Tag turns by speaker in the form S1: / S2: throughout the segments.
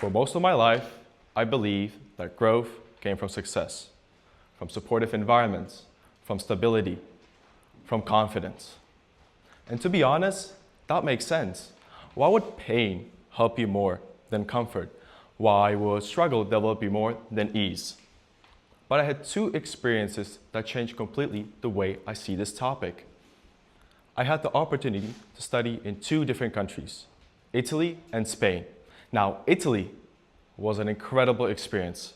S1: For most of my life, I believe that growth came from success, from supportive environments, from stability, from confidence. And to be honest, that makes sense. Why would pain help you more than comfort? Why would struggle develop you more than ease? But I had two experiences that changed completely the way I see this topic. I had the opportunity to study in two different countries, Italy and Spain. Now, Italy was an incredible experience.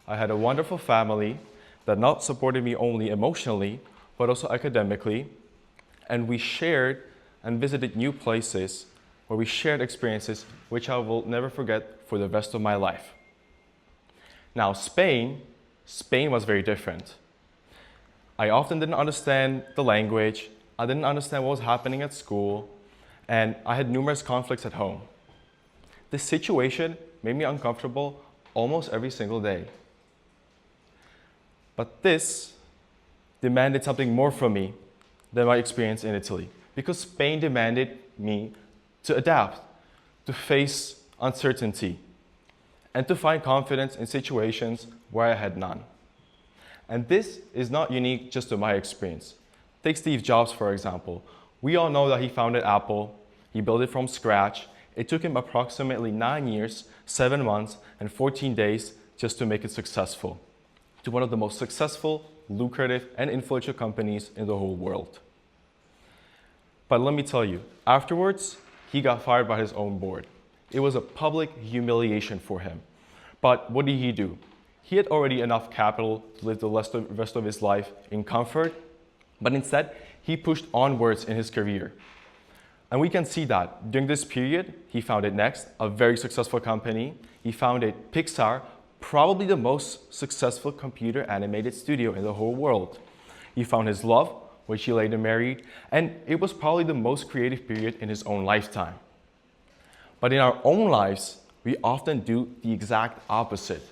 S1: I had a wonderful family that not supported me only emotionally, but also academically. And we shared and visited new places where we shared experiences which I will never forget for the rest of my life. Now, Spain was very different. I often didn't understand the language, I didn't understand what was happening at school, and I had numerous conflicts at home. This situation made me uncomfortable almost every single day. But this demanded something more from me than my experience in Italy, because Spain demanded me to adapt, to face uncertainty, and to find confidence in situations where I had none. And this is not unique just to my experience. Take Steve Jobs, for example. We all know that he founded Apple. He built it from scratch. It took him approximately 9 years, 7 months, and 14 days just to make it successful, to one of the most successful, lucrative, and influential companies in the whole world. But let me tell you, afterwards, he got fired by his own board. It was a public humiliation for him. But what did he do? He had already enough capital to live the rest of his life in comfort, but instead, he pushed onwards in his career. And we can see that during this period, he founded Next, a very successful company. He founded Pixar, probably the most successful computer animated studio in the whole world. He found his love, which he later married, and it was probably the most creative period in his own lifetime. But in our own lives, we often do the exact opposite.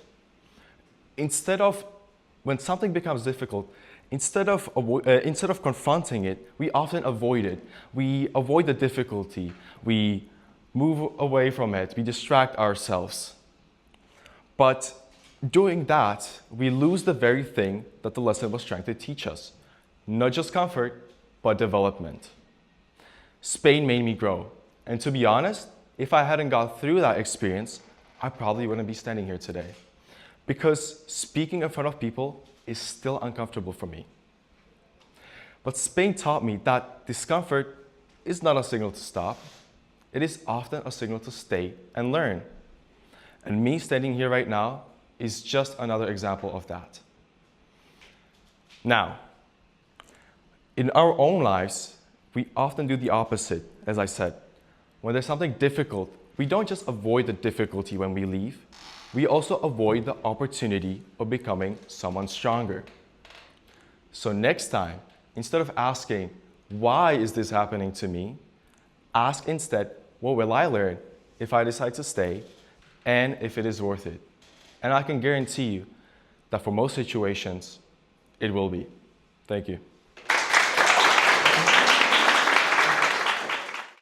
S1: When something becomes difficult, instead of confronting it, we often avoid it. We avoid the difficulty. We move away from it. We distract ourselves. But doing that, we lose the very thing that the lesson was trying to teach us. Not just comfort, but development. Spain made me grow. And to be honest, if I hadn't got through that experience, I probably wouldn't be standing here today. Because speaking in front of people is still uncomfortable for me. But Spain taught me that discomfort is not a signal to stop. It is often a signal to stay and learn. And me standing here right now is just another example of that. Now, in our own lives, we often do the opposite, as I said. When there's something difficult, we don't just avoid the difficulty when we leave, we also avoid the opportunity of becoming someone stronger. So next time, instead of asking, why is this happening to me? Ask instead, what will I learn if I decide to stay, and if it is worth it? And I can guarantee you that for most situations, it will be. Thank you.